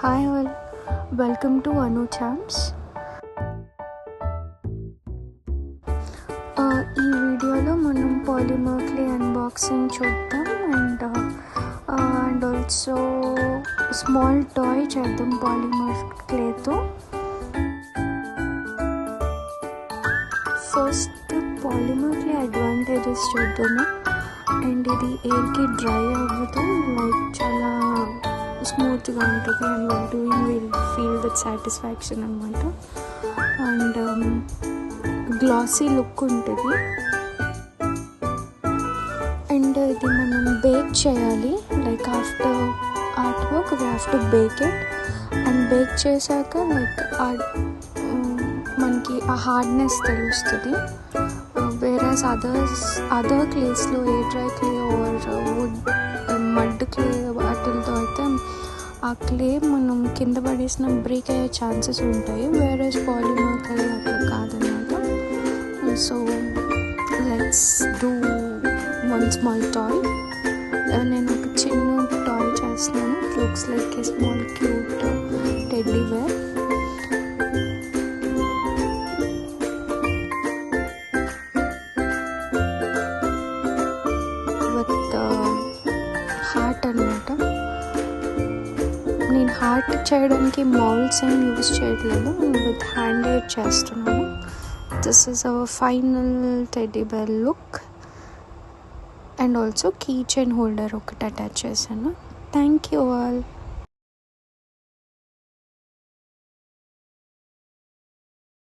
Hi all, welcome to Anu charms. ఈ వీడియోలో మనం పాలిమర్ క్లే అన్బాక్సింగ్ చూద్దాం అండ్ ఆల్సో స్మాల్ టాయ్ చేద్దాం పాలిమర్ క్లేతో. ఫస్ట్ పాలిమర్ క్లే అడ్వాంటేజెస్ చూద్దాము. అండ్ ఇది ఎయిర్కి డ్రై అవ్వదు, లైక్ చాలా స్మూత్గా ఉంటుంది and while doing will feel that satisfaction అనమాట. అండ్ గ్లాసీ లుక్ ఉంటుంది. అండ్ ఇది మనం బేక్ చేయాలి, like after art work we have to bake it. And bake చేశాక లైక్ మనకి ఆ హార్డ్నెస్ తెలుస్తుంది. Whereas other క్లేస్లో a dry clay or wood mud clay వాటితో అయితే ఆ క్లే మనం కింద పడేసిన బ్రేక్ అయ్యే ఛాన్సెస్ ఉంటాయి, వేరేస్ పాలిమర్ క్లే అట్లా కాదన్నమాట. So let's do one small toy. నేను ఒక చిన్న టాయ్ చేస్తున్నాను. It looks like a small cute teddy bear. Heart అనమాట. నేను హార్ట్ చేయడానికి మౌల్డ్స్ ఏం యూజ్ చేయట్లేదు, విత్ హ్యాండ్ ఎయిడ్ చేస్తున్నాను. This is our final teddy bear look. And also key chain holder ఒకటి అటాచ్ చేశాను. Thank you all.